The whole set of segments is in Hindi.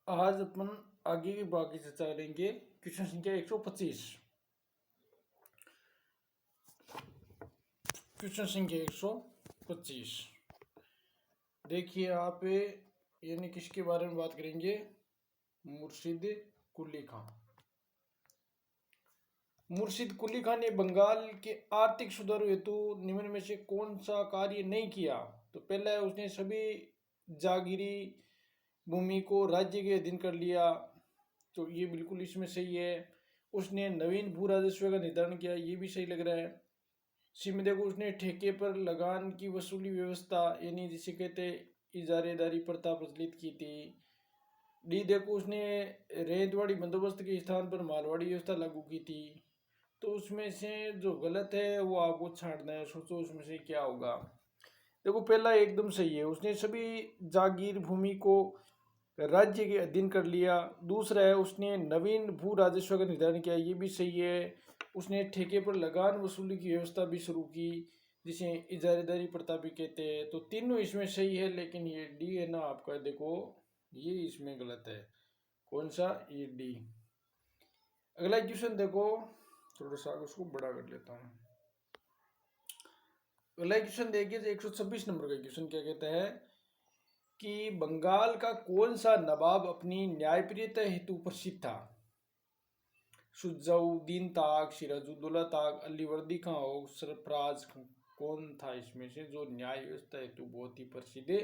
आज अपन आगे की बाकी चर्चा करेंगे। क्वेश्चन संख्या 125। क्वेश्चन संख्या 125। देखिए आप, यानी किसके बारे में बात करेंगे? मुर्शिद कुली खां। मुर्शिद कुली खां ने बंगाल के आर्थिक सुधार हेतु निम्न में से कौन सा कार्य नहीं किया? तो पहला है, उसने सभी जागीरी भूमि को राज्य के अधीन कर लिया, तो ये बिल्कुल इसमें सही है। उसने नवीन भू राजस्व का निर्धारण किया, ये भी सही लग रहा है। सी में देखो, उसने ठेके पर लगान की वसूली व्यवस्था यानी जिसे कहते इजारेदारी प्रथा प्रचलित की थी। डी देखो, उसने रेतवाड़ी बंदोबस्त के स्थान पर मालवाड़ी व्यवस्था लागू की थी। तो उसमें से जो गलत है वो आपको छांटना है, सोचो उसमें से क्या होगा। देखो पहला एकदम सही है, उसने सभी जागीर भूमि को राज्य के अधीन कर लिया। दूसरा है, उसने नवीन भू राजस्व का निर्धारण किया, ये भी सही है। उसने ठेके पर लगान वसूली की व्यवस्था भी शुरू की, जिसे इजारेदारी प्रथा भी कहते हैं। तो तीनों इसमें सही है, लेकिन ये डी है ना आपका, देखो ये इसमें गलत है। कौन सा? ये डी। अगला क्वेश्चन देखो, थोड़ा सा उसको बड़ा कर लेता हूँ। अगला क्वेश्चन देखिए, 126 नंबर का क्वेश्चन क्या कहता है कि बंगाल का कौन सा नवाब अपनी न्यायप्रियता हेतु प्रसिद्ध था? सुजाउद्दीन ताग, सिराजुद्दौला ताग, अलीवर्दी खां और सरफराज कौन था इसमें से जो न्याय व्यवस्था हेतु बहुत ही प्रसिद्ध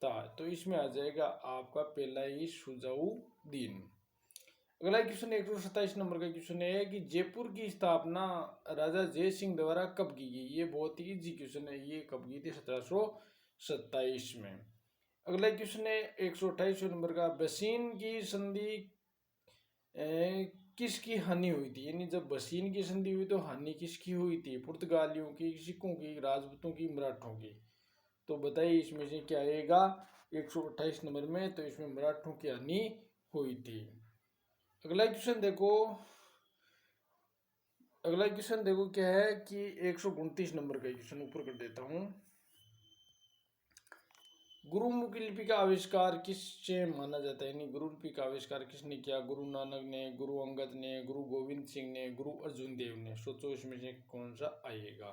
था? तो इसमें आ जाएगा आपका पहला ही सुजाउद्दीन। अगला क्वेश्चन 127 नंबर का क्वेश्चन है कि जयपुर की स्थापना राजा जय सिंह द्वारा कब की गई? ये बहुत ही इजी क्वेश्चन है, ये कब की थी? 1727 में। अगला क्वेश्चन है 128 नंबर का, बसीन की संधि किसकी हानि हुई थी? यानी जब बसीन की संधि हुई तो हानि किसकी हुई थी? पुर्तगालियों की, सिखों की, राजपूतों की, मराठों की? तो बताइए इसमें से क्या आएगा 128 नंबर में? तो इसमें मराठों की हानि हुई थी। अगला क्वेश्चन देखो, अगला क्वेश्चन देखो क्या है कि 129 नंबर का क्वेश्चन ऊपर कर देता हूं। गुरुमुखी लिपि का आविष्कार किससे माना जाता है? यानी गुरु लिपि का आविष्कार किसने किया? गुरु नानक ने, गुरु अंगद ने, गुरु गोविंद सिंह ने, गुरु अर्जुन देव ने? सोचो इसमें से कौन सा आएगा?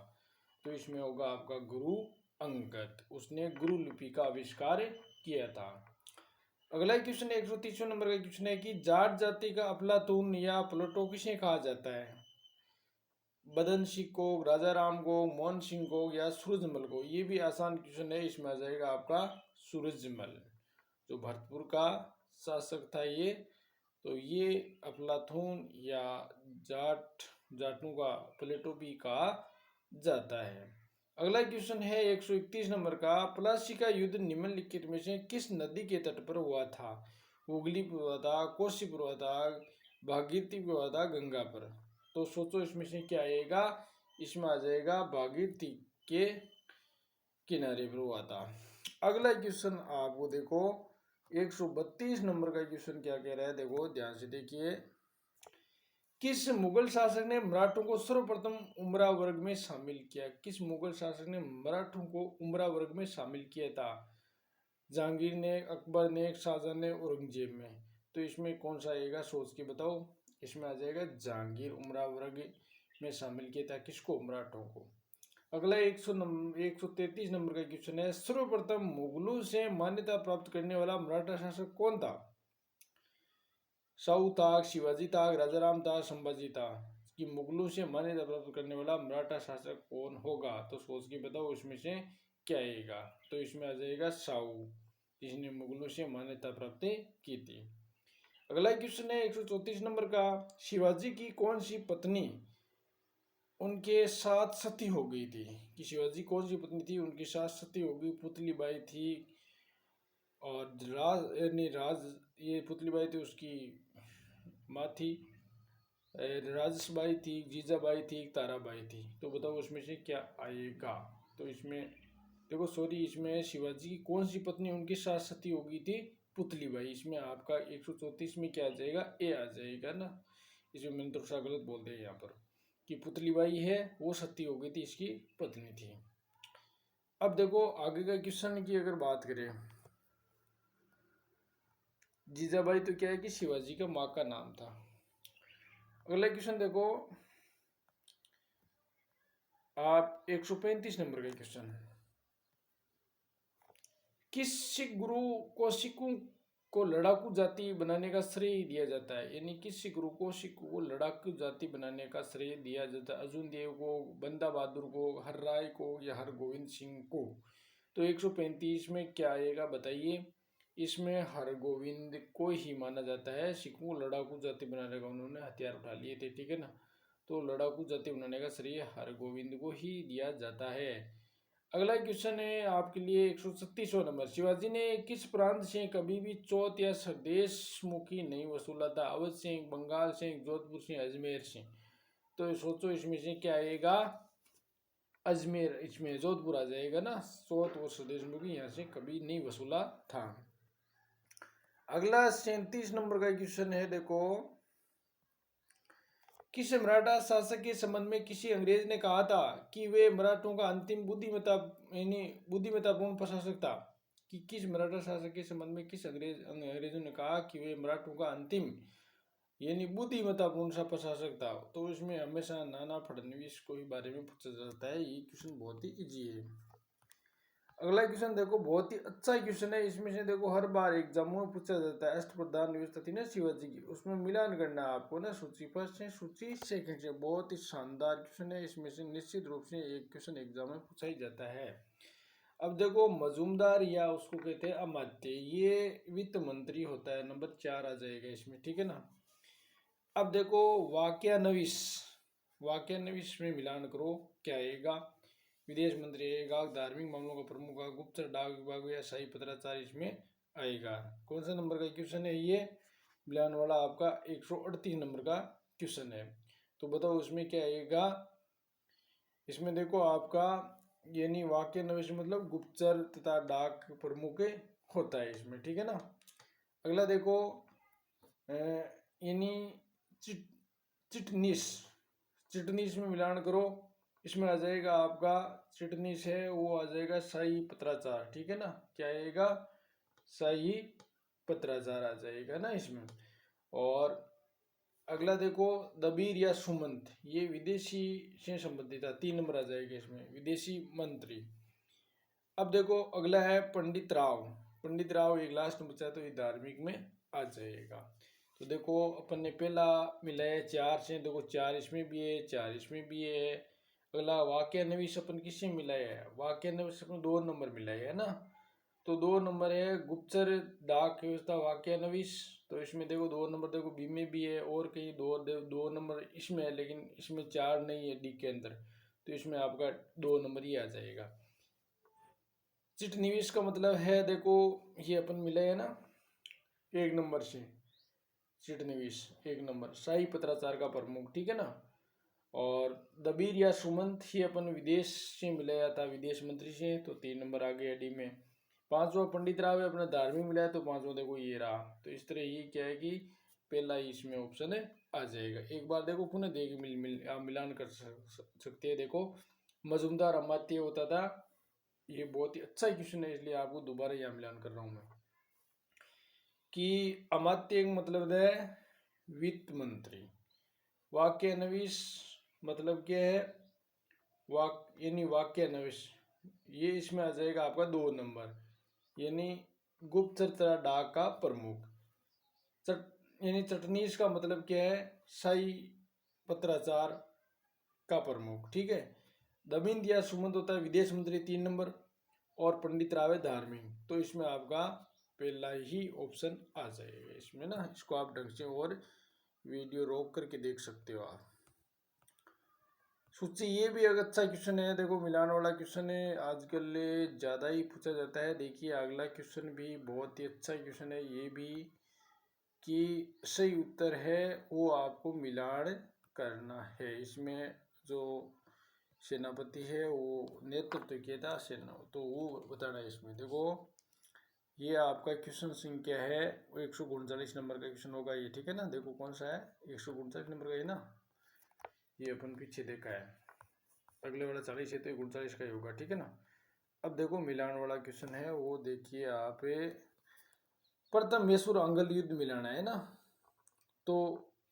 तो इसमें होगा आपका गुरु अंगद, उसने गुरु लिपि का आविष्कार किया था। अगला क्वेश्चन 130 नंबर का क्वेश्चन है कि जाट जाति का अफलातून या प्लेटो किसे कहा जाता है? बदन सिंह को, राजा राम को, मोहन सिंह को या सूरजमल को? ये भी आसान क्वेश्चन है, इसमें आ जाएगा आपका सूरजमल, जो भरतपुर का शासक था ये। तो ये अफलातून या जाटों का प्लेटो भी कहा जाता है। अगला क्वेश्चन है 131 नंबर का, प्लासी का युद्ध निम्नलिखित में से किस नदी के तट पर हुआ था? हुगली पर हुआ था, कोसी पर हुआ था, भागीरथी पर हुआ था, गंगा पर? तो सोचो इसमें से क्या आएगा? इसमें आ जाएगा भागीरथी के किनारे पर हुआ था। अगला क्वेश्चन आपको देखो 132 नंबर का क्वेश्चन क्या कह रहा है, देखो ध्यान से देखिए। किस मुगल शासक ने मराठों को सर्वप्रथम उमरा वर्ग में शामिल किया? किस मुगल शासक ने मराठों को उमरा वर्ग में शामिल किया था? जहांगीर ने, अकबर ने, शाहजहां ने, औरंगजेब में? तो इसमें कौन सा आएगा? सोच के बताओ। इसमें आ जाएगा जहांगीर उमरा वर्ग में शामिल किया था किसको? मराठों को। अगला 133 नंबर का क्वेश्चन है, सर्वप्रथम मुगलों से मान्यता प्राप्त करने वाला मराठा शासक कौन था? शाहू था, शिवाजी था, राजाराम था, संभाजी था? कि मुगलों से मान्यता प्राप्त करने वाला मराठा शासक कौन होगा? तो सोच के बताओ इसमें से क्या आएगा? तो इसमें आ जाएगा शाहू, जिसने मुगलों से मान्यता प्राप्त की थी। अगला क्वेश्चन है 134 नंबर का, शिवाजी की कौन सी पत्नी उनके साथ सती हो गई थी? कि शिवाजी कौन सी पत्नी थी उनके साथ सती हो गई? पुतली बाई थी, और ये पुतली बाई थी, उसकी माँ थी राजसबाई थी, जीजाबाई थी, ताराबाई थी? तो बताओ उसमें से क्या आएगा? तो इसमें देखो, सॉरी, इसमें शिवाजी की कौन सी पत्नी उनके साथ सती हो गई थी? पुतली बाई। इसमें आपका 134 में क्या आ जाएगा? ए आ जाएगा ना। इसमें मैंने थोड़ा सा गलत बोल दिया यहाँ पर, कि पुतली बाई है वो सती हो गई थी, इसकी पत्नी थी। अब देखो आगे का क्वेश्चन की अगर बात करें, जीजाबाई तो क्या है कि शिवाजी का माँ का नाम था। अगला क्वेश्चन देखो आप, 135 नंबर का क्वेश्चन। किस सिख गुरु को सिखों को लड़ाकू जाति बनाने का श्रेय दिया जाता है? यानी किस सिख गुरु को सिखों को लड़ाकू जाति बनाने का श्रेय दिया जाता है? अर्जुन देव को, बंदा बहादुर को, हर राय को या हर गोविंद सिंह को? तो 135 में क्या आएगा बताइए। इसमें हर गोविंद को ही माना जाता है। सिखों को लड़ाकू जाति बनाने का उन्होंने हथियार उठा लिए थे, ठीक है ना। तो लड़ाकू जाति बनाने का श्रेय हर गोविंद को ही दिया जाता है। अगला क्वेश्चन है आपके लिए 136वां नंबर। शिवाजी ने किस प्रांत से कभी भी चौथ या स्वदेश मुखी नहीं वसूला था? अवध से, बंगाल से, जोधपुर से, अजमेर से? तो सोचो इसमें से क्या आएगा। अजमेर, इसमें जोधपुर आ जाएगा ना। चौथ और स्वदेश मुखी यहाँ से कभी नहीं वसूला था। अगला 37 नंबर का क्वेश्चन है देखो। किस मराठा शासक के संबंध में किसी अंग्रेज ने कहा था कि वे मराठों का अंतिम बुद्धिमत्ता यानी बुद्धिमत्तापूर्ण प्रशासक था? कि किस मराठा शासक के संबंध में किस अंग्रेजों ने कहा कि वे मराठों का अंतिम यानी बुद्धिमत्तापूर्ण सा प्रशासक था? तो इसमें हमेशा नाना फडणवीस को ही बारे में पूछा जाता है। ये क्वेश्चन बहुत ही इजी है। अगला क्वेश्चन देखो, बहुत ही अच्छा क्वेश्चन है। इसमें से देखो हर बार एग्जामों में पूछा जाता है। अष्टप्रधान व्यवस्था थी ना शिवाजी की, उसमें मिलान करना है आपको ना, सूची फर्स्ट से सूची सेकंड से। बहुत ही शानदार क्वेश्चन है। इसमें से निश्चित रूप से एक क्वेश्चन एग्जाम में पूछा ही जाता है। अब देखो मजूमदार या उसको कहते हैं अमात्य, ये वित्त मंत्री होता है। नंबर 4 आ जाएगा इसमें, ठीक है ना। अब देखो वाक्यानविश, वाक्यानविश में मिलान करो, क्या आएगा। विदेश मंत्री आएगा, धार्मिक मामलों का प्रमुख, गुप्तचर, डाक विभाग या शाही पत्राचार इसमें आएगा। कौन सा नंबर का क्वेश्चन है ये? मिलान वाला आपका 138 नंबर का क्वेश्चन है। तो बताओ उसमें क्या आएगा। इसमें देखो आपका यानी वाक्यान्वेष मतलब गुप्तचर तथा डाक प्रमुख होता है इसमें, ठीक है ना। अगला देखो यानी चिटनीस, चिटनीस में मिलान करो। इसमें आ जाएगा आपका चिटनीस है वो आ जाएगा शाही पत्राचार, ठीक है ना। क्या आएगा? शाही पत्राचार आ जाएगा ना इसमें। और अगला देखो दबीर या सुमंत, ये विदेशी से संबंधित है। 3 नंबर आ जाएगा इसमें, विदेशी मंत्री। अब देखो अगला है पंडित राव। पंडित राव एक लास्ट में बचा है, तो ये धार्मिक में आ जाएगा। तो देखो अपन ने पहला मिलाया 4 से, देखो 4 इसमें भी है, 4 इसमें भी है। अगला वाक्यान्विश अपन किससे मिलाया है? वाक्यान्विश अपन 2 नंबर मिलाया है ना। तो 2 नंबर है गुप्तचर डाक व्यवस्था वाक्यान्विश। तो इसमें देखो 2 नंबर देखो बी में भी है, और कहीं 2 नंबर इसमें है, लेकिन इसमें 4 नहीं है डी के अंदर। तो इसमें आपका 2 नंबर ही आ जाएगा। चिटनिवेश का मतलब है देखो ये अपन मिले है ना 1 नंबर से। चिटनिवेश 1 नंबर शाही पत्राचार का प्रमुख, ठीक है ना। और दबीर या सुमंत ही अपन विदेश से मिलाया था, विदेश मंत्री से। तो 3 नंबर आ गया डी में। 5वां पंडित राव है अपना धार्मिक मिलाया, तो 5वां देखो ये रहा। तो इस तरह ये क्या है कि पहला ही इसमें ऑप्शन है आ जाएगा। एक बार देखो पुनः देख मिलान कर सकते हैं। देखो मजूमदार अमात्य होता था, ये बहुत ही अच्छा क्वेश्चन है, इसलिए आपको दोबारा यहाँ मिलान कर रहा हूँ मैं। कि अमात्य मतलब है वित्त मंत्री। वाक्यान्विश मतलब क्या है? यानी वाक्यान्विश ये इसमें आ जाएगा आपका 2 नंबर, यानी गुप्तचर डाक का प्रमुख। यानी चटनीस का मतलब क्या है? शाही पत्राचार का प्रमुख, ठीक है। दबिंद या सुमंत होता है विदेश मंत्री 3 नंबर, और पंडित राव है धार्मिक। तो इसमें आपका पहला ही ऑप्शन आ जाएगा इसमें ना। इसको आप ढंग से और वीडियो रोक करके देख सकते हो आप। सूची ये भी एक अच्छा क्वेश्चन है, देखो मिलान वाला क्वेश्चन है, आजकल ज़्यादा ही पूछा जाता है। देखिए अगला क्वेश्चन भी बहुत ही अच्छा क्वेश्चन है ये भी, कि सही उत्तर है वो आपको मिलान करना है। इसमें जो सेनापति है वो नेतृत्व किया था सेना, तो वो बताना है इसमें। देखो ये आपका क्वेश्चन संख्या है 139 नंबर का क्वेश्चन होगा ये, ठीक है ना। देखो कौन सा है 139 नंबर का है ना, ये अपन पीछे देखा है। अगले वाला 40 है तो 39 का ही होगा, ठीक है ना। अब देखो मिलान वाला क्वेश्चन है वो देखिए आप, प्रथम मैसूर अंगल युद्ध मिलाना है ना, तो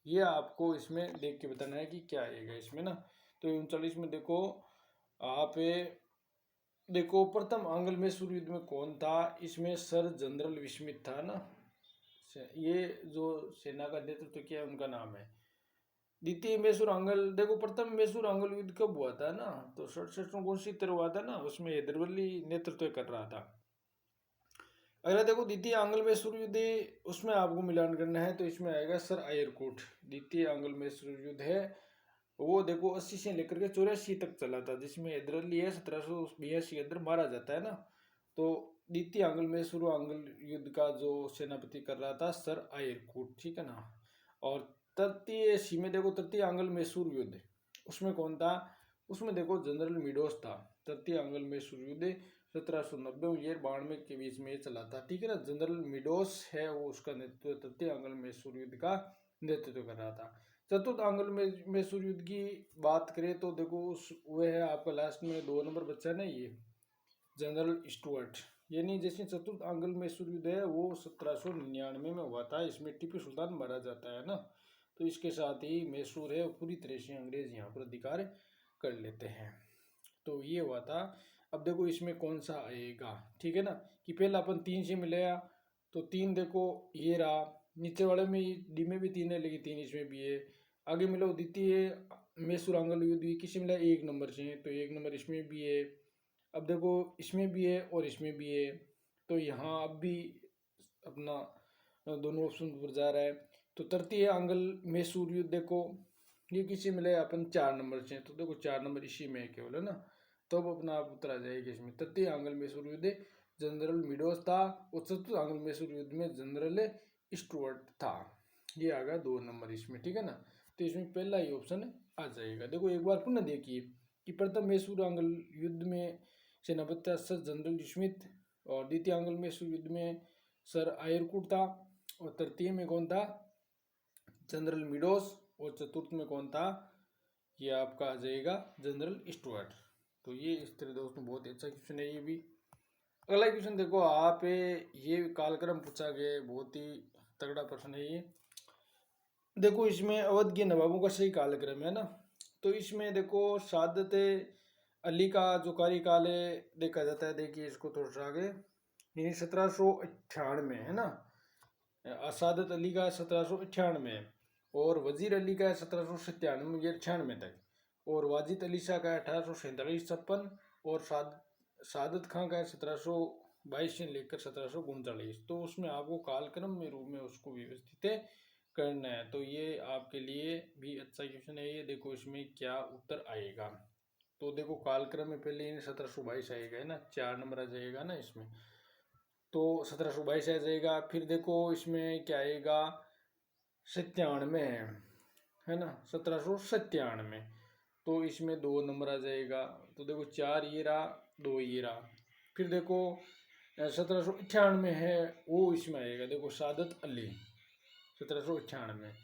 ये आपको इसमें देख के बताना है कि क्या आएगा इसमें ना। तो 39 में देखो आप देखो प्रथम आंग्ल मैसूर युद्ध में कौन था, इसमें सर जनरल विस्मित था ना। ये जो सेना का नेतृत्व किया है उनका नाम है। द्वितीय मैसूर आंग्ल, देखो प्रथम मैसूर आंग्ल युद्ध कब हुआ था ना, तो 67 हुआ था ना, उसमें हैदरवली नेतृत्व कर रहा था। अगला देखो द्वितीय आंग्ल मैसूर युद्ध, उसमें आपको मिलान करना है, तो इसमें आएगा सर आयरकोट। द्वितीय आंग्ल मैसूर युद्ध है वो देखो 80 से लेकर के 84 तक चला था, जिसमें हैदरअली है 1782 के अंदर मारा जाता है ना। तो द्वितीय आंग्ल मैसूर आंग्ल युद्ध का जो सेनापति कर रहा था सर आयरकोट, ठीक है ना। और तृतीय सी में देखो तृतीय आंग्ल मैसूर युद्ध, उसमें कौन था, उसमें देखो जनरल मिडोस था। तृतीय आंग्ल मैसूर युद्ध 1790 ये 92 के बीच में चला था, ठीक है ना। जनरल मिडोस है वो उसका नेतृत्व तृतीय आंग्ल मैसूर युद्ध का नेतृत्व कर रहा था। चतुर्थ आंग्ल मैसूर युद्ध की बात करें तो देखो उस वह है आपका लास्ट में 2 नंबर बच्चा ना, ये जनरल स्टुअर्ट। यानी जैसे चतुर्थ आंग्ल मैसूर युद्ध है वो 1799 में हुआ था, इसमें टीपू सुल्तान मारा जाता है ना। तो इसके साथ ही मैसूर है पूरी तरह से अंग्रेज यहाँ पर अधिकार कर लेते हैं। तो ये हुआ था। अब देखो इसमें कौन सा आएगा, ठीक है ना, कि पहला अपन 3 से मिलेगा, तो 3 देखो ये रहा, नीचे वाले में डी में भी 3 है लेकिन 3 इसमें भी है। आगे मिलो द्वितीय मैसूर आंग्ल युद्ध किससे मिला, 1 नंबर से, तो 1 नंबर इसमें भी है। अब देखो इसमें भी है और इसमें भी है, तो यहाँ अब भी अपना दोनों ऑप्शन पर जा रहा है। तो तृतीय आंग्ल मैसूर युद्ध देखो ये किसी मिले अपन 4 नंबर से, तो देखो 4 नंबर इसी में है केवल, है ना। तो अब अपना आप उत्तर आ जाएगा इसमें। तृतीय आंग्ल मैसूर युद्ध जनरल मिडोस था और चतुर्थ आंग्ल मैसूर युद्ध में जनरल स्टुअर्ट था। ये आ गया 2 नंबर इसमें, ठीक है ना। तो इसमें पहला ही ऑप्शन आ जाएगा। देखो एक बार पुनः देखिए कि प्रथम मैसूर आंग्ल युद्ध में सेनापति सर जनरल स्मिथ, और द्वितीय आंग्ल मैसूर युद्ध में सर आयरकुट था, और तृतीय में कौन था, जनरल मिडोस, और चतुर्थ में कौन था, ये आपका आ जाएगा जनरल स्टुअर्ट। तो ये इस तरह दोस्तों बहुत ही अच्छा क्वेश्चन है ये भी। अगला क्वेश्चन देखो आप, ये कालक्रम पूछा गया, बहुत ही तगड़ा प्रश्न है ये। देखो इसमें अवध के नवाबों का सही कालक्रम है ना, तो इसमें देखो सादत अली का जो कार्यकाल है देखा जाता है, देखिए इसको थोड़ा सा आगे, यानी 1798 है ना। सादत अली का 1798, और वजीर अली का 1797 तक, और वाजिद अली शाह का 1847 और सादत खां का 1722 से लेकर 1739। तो उसमें आपको कालक्रम में रूप में उसको व्यवस्थित करना है। तो ये आपके लिए भी अच्छा क्वेश्चन है ये। देखो इसमें क्या उत्तर आएगा, तो देखो कालक्रम में पहले 1722 आएगा, है ना, 4 नंबर आ जाएगा ना इसमें, तो 1722 आ जाएगा। फिर देखो इसमें क्या आएगा, 97 है ना, 1797, तो इसमें 2 नंबर आ जाएगा। तो देखो 4 ये रहा, 2 ये रहा। फिर देखो 1798 है वो इसमें आएगा, देखो सादत अली 1798,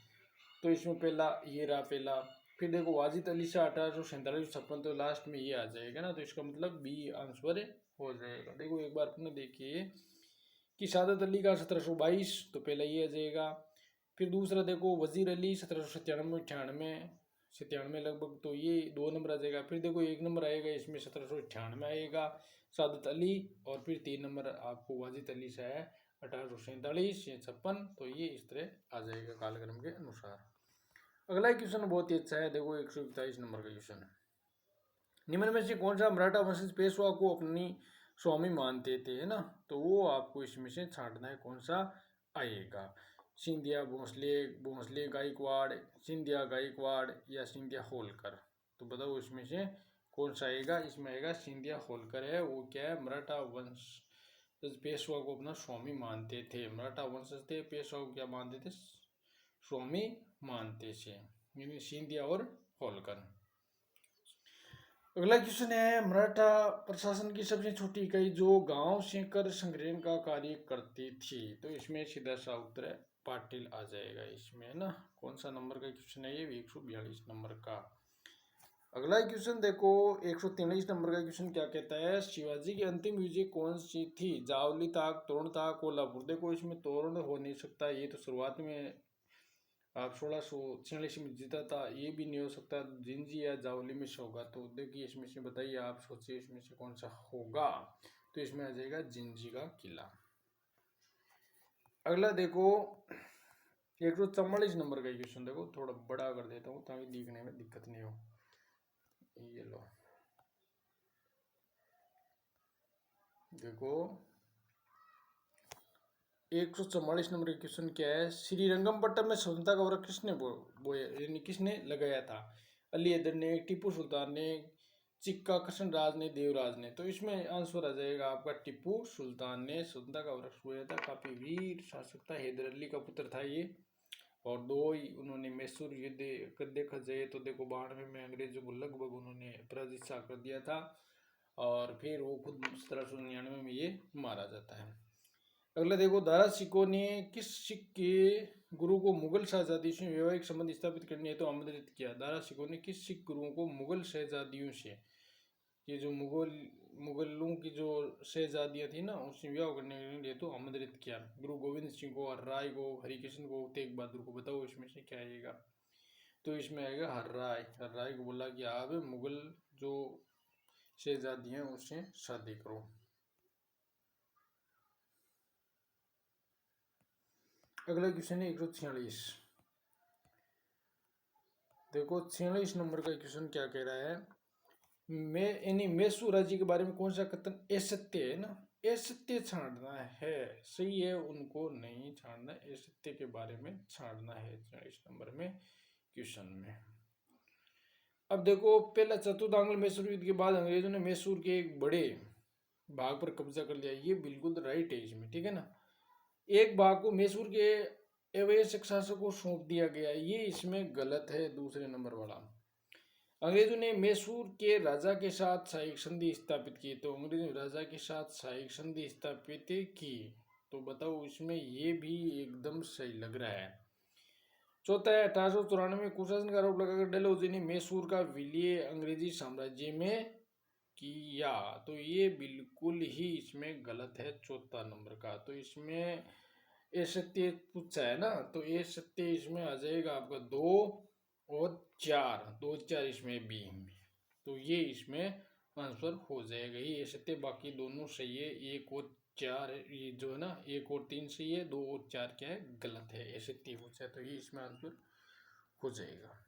तो इसमें पहला ये रहा पहला। फिर देखो वाजिद अली शाह 1847 तो लास्ट में ये आ जाएगा ना, तो इसका मतलब बी आंसर हो जाएगा। देखो एक बार अपने देखिए कि सादत अली का 1722, तो पहला ये आ जाएगा। फिर दूसरा देखो वजीर अली 1797 98 लगभग, तो ये 2 नंबर आ जाएगा। फिर देखो 1 नंबर आएगा इसमें 1798 आएगा सादत अली, और फिर 3 नंबर आपको वाजिद अली शाह है 1847 या 56, तो ये इस तरह आ जाएगा कालक्रम के अनुसार। अगला क्वेश्चन बहुत ही अच्छा है, देखो 141 नंबर का क्वेश्चन है। निम्न में से कौन सा मराठा वंशज पेशवा को अपनी स्वामी मानते थे, है ना, तो वो आपको इसमें से छांटना है कौन सा आएगा। सिंधिया भोसले, भोसले गायकवाड़, सिंधिया गायकवाड़ या सिंधिया होलकर, तो बताओ इसमें से कौन सा आएगा। इसमें आएगा सिंधिया होलकर है, वो क्या है, मराठा वंश पेशवा को अपना स्वामी मानते थे। मराठा वंशज थे, पेशवा को क्या मानते थे, स्वामी मानते थे, यानी सिंधिया और होलकर। अगला क्वेश्चन है, मराठा प्रशासन की सबसे छोटी इकाई जो गांव से कर संग्रहण का कार्य करती थी, तो इसमें सीधा सा उत्तर है पाटिल आ जाएगा इसमें, है ना। कौन सा नंबर का क्वेश्चन है ये, 142 नंबर का। अगला क्वेश्चन देखो, 143 नंबर का क्वेश्चन क्या कहता है, शिवाजी की अंतिम विजय कौन सी थी? जावली ताक, तोरण ताक, कोल्हापुर। देखो इसमें तोरण हो नहीं सकता, ये तो शुरुआत में आप 1646 में जीता था, ये भी नहीं हो सकता, जिंजी या जावली में से होगा। तो देखिए इसमें से बताइए, आप सोचिए इसमें से कौन सा होगा। तो इसमें आ जाएगा जिंजी का किला। अगला देखो, 144 नंबर का क्वेश्चन देखो, थोड़ा बड़ा कर देता हूँ ताकि दिखने में दिक्कत नहीं हो। ये लो देखो, 144 नंबर का क्वेश्चन क्या है, श्रीरंगपट्टनम में स्वतंत्रता का वर्ष किसने बोया, यानी किसने लगाया था? अली हैदर ने, टीपू सुल्तान ने, चिक्का कृष्ण राज ने, देवराज ने। तो इसमें आंसर आ जाएगा आपका टिप्पू सुल्तान ने स्वतंत्रता का वृक्ष बोया था। काफी वीर शासक था, हैदर अली का पुत्र था ये। और दो ही उन्होंने मैसूर युद्ध देखा जाए तो देखो 92 में अंग्रेजों को लगभग उन्होंने पराजित सा कर दिया था, और फिर वो खुद 1799 में ये मारा जाता है। अगला देखो, दारा सिकों ने किस सिख के गुरु को मुगल शहजादियों से वैवाहिक संबंध स्थापित करने हेतु आमंत्रित किया? दारा सिकों ने किस सिख गुरुओं को मुगल शहजादियों से, ये जो मुगलों की जो शहजादियां थी ना, उससे विवाह करने के लिए तो आमंत्रित किया? गुरु गोविंद सिंह को, हरराय को, हरिकृष्ण को, तेग बहादुर को। बताओ इसमें से क्या आएगा? तो इसमें आएगा हरराय। हरराय को बोला कि आप मुगल जो शहजादी हैं उससे शादी करो। अगला क्वेश्चन है 146। देखो 46 नंबर का क्वेश्चन क्या कह रहा है, मैं यानी मैसूर राज्य के बारे में कौन सा कथन असत्य है ना? असत्य छांटना है, सही है उनको नहीं छांटना, असत्य के बारे में छांटना है 46 नंबर में क्वेश्चन में। अब देखो, पहला चतुर्थांगल मैसूर युद्ध के बाद अंग्रेजों ने मैसूर के एक बड़े भाग पर कब्जा कर लिया, ये बिल्कुल राइट है इसमें, ठीक है ना। एक भाग को मैसूर के अवैध शासक को सौंप दिया गया, ये इसमें गलत है दूसरे नंबर वाला। अंग्रेजों ने मैसूर के राजा के साथ सहायक संधि स्थापित की, तो अंग्रेजों ने राजा के साथ सहायक संधि स्थापित की, तो बताओ इसमें ये भी एकदम सही लग रहा है। चौथा है, 1894 में कुशासन का आरोप लगाकर डलहौजी ने मैसूर का विलय अंग्रेजी साम्राज्य में किया, तो ये बिल्कुल ही इसमें गलत है चौथा नंबर का। तो इसमें ए सत्य पूछा है ना, तो ये सत्य इसमें आ जाएगा आपका 2 और 4, 2 4 इसमें बी, तो ये इसमें आंसर हो जाएगा। ये सत्य, बाकी दोनों सही है, 1 और 4 ये जो है ना, 1 और 3 सही है, 2 और 4 क्या है, गलत है। ये सत्य पूछा है तो ये इसमें आंसर हो जाएगा।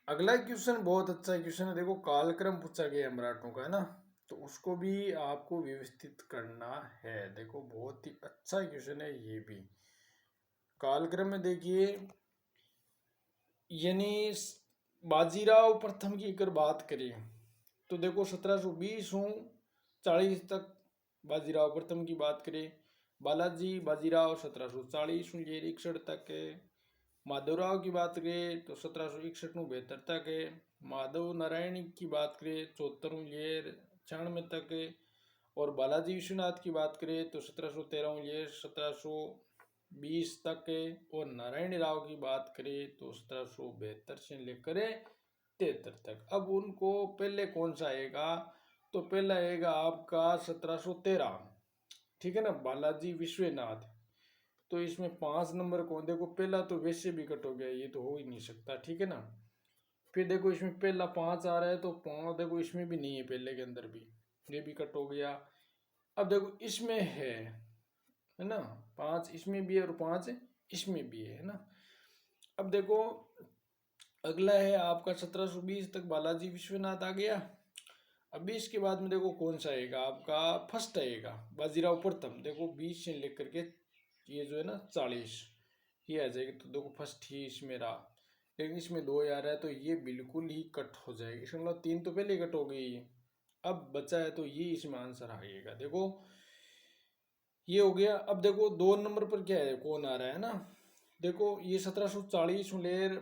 अगला क्वेश्चन बहुत अच्छा क्वेश्चन है, देखो कालक्रम पूछा गया है मराठों का, है ना, तो उसको भी आपको व्यवस्थित करना है। देखो बहुत ही अच्छा क्वेश्चन है ये भी। कालक्रम में देखिए, यानी बाजीराव प्रथम की अगर बात करें तो देखो 1720 हूँ 40 तक बाजीराव प्रथम की बात करें, बालाजी बाजीराव 1740 हूँ 61 तक है, माधवराव की बात करें तो 1761 में 72 तक है, माधव नारायण की बात करें 74 लेर 96 तक है, और बालाजी विश्वनाथ की बात करें तो 1713 लेर 1720 तक है, और नारायण राव की बात करें तो 1772 से लेकर 73 तक। अब उनको पहले कौन सा आएगा, तो पहला आएगा आपका 1713, ठीक है ना, बालाजी विश्वनाथ। तो इसमें 5 नंबर कौन, देखो पहला तो वैसे भी कट हो गया, ये तो हो ही नहीं सकता, ठीक है ना। फिर देखो इसमें पहला 5 आ रहा है, तो 5 देखो इसमें भी नहीं है, पहले के अंदर भी, ये भी कट हो गया। अब देखो इसमें है ना, 5 इसमें भी है और 5 इसमें भी है ना। अब देखो अगला है आपका 1720 तक बालाजी विश्वनाथ आ गया। अब 20 के बाद में देखो कौन सा आएगा, आपका फर्स्ट आएगा बाजीराव प्रथम, देखो 20 से लेकर के ये जो है ना 40 ये आ जाएगी, तो देखो फर्स्ट ही इसमें रहा, लेकिन इसमें 2 आ रहा है तो ये बिल्कुल ही कट हो जाएगी, इसमें मतलब 3 तो पहले कट हो गई, अब बचा है तो ये इसमें आंसर आएगा। देखो ये हो गया। अब देखो 2 नंबर पर क्या है, कौन आ रहा है ना, देखो ये 1740 लेर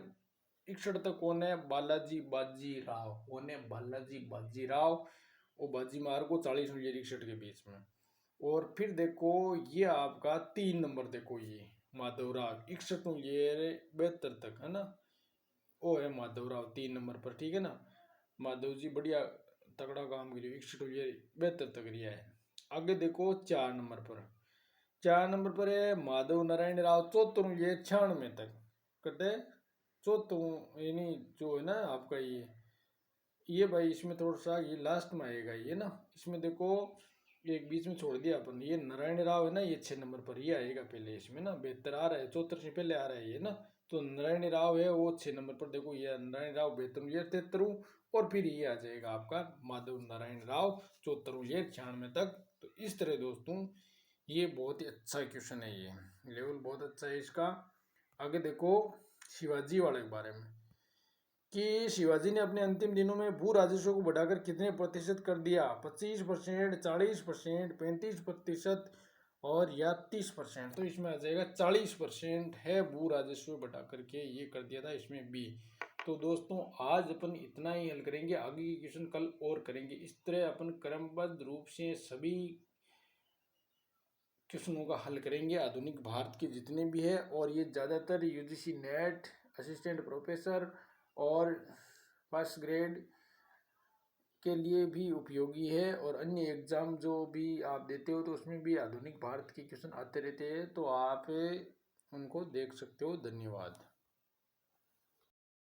61 तक कौन है, बालाजी बाजीराव, कौन है, बालाजी बाजीराव, और बाजी मार को 40 लेर 61 के बीच में। और फिर देखो ये आपका 3 नंबर, देखो ये माधवराव 61 लेर 72 तक, है ना, वो है माधवराव 3 नंबर पर, ठीक है ना। माधव जी बढ़िया तगड़ा काम करिए, विकसित हुई, बेहतर तक रिया है। आगे देखो 4 नंबर पर, 4 नंबर पर है माधव नारायण राव चौथुर, ये 96 तक कटे चौथुर, यानी जो है ना आपका ये भाई इसमें थोड़ा सा ये लास्ट में आएगा ये ना, इसमें देखो एक बीच में छोड़ दिया अपन, ये नारायण राव है ना, ये 6 नंबर पर ये आएगा पहले इसमें ना, 72 आ रहा है, 74 से पहले आ रहा है ये ना, तो नारायण राव है वो 6 नंबर पर, देखो ये नारायण राव 72 ये 73, और फिर ये आ जाएगा आपका माधव नारायण राव 74 ये 96 तक। तो इस तरह दोस्तों ये बहुत ही अच्छा क्वेश्चन है, ये लेवल बहुत अच्छा है इसका। आगे देखो शिवाजी वाले के बारे में कि शिवाजी ने अपने अंतिम दिनों में भू राजस्व को बढ़ाकर कितने प्रतिशत कर दिया, 25%, 40%, 35% और या 30%। तो इसमें आ जाएगा 40% है भू राजस्व बढ़ा करके ये कर दिया था, इसमें बी। तो दोस्तों आज अपन इतना ही हल करेंगे, आगे की क्वेश्चन कल और करेंगे। इस तरह अपन क्रमबद्ध रूप से सभी क्वेश्चनों का हल करेंगे आधुनिक भारत के जितने भी है, और ये ज़्यादातर यूजीसी नेट, असिस्टेंट प्रोफेसर और फर्स्ट ग्रेड के लिए भी उपयोगी है, और अन्य एग्ज़ाम जो भी आप देते हो तो उसमें भी आधुनिक भारत के क्वेश्चन आते रहते हैं, तो आप उनको देख सकते हो। धन्यवाद।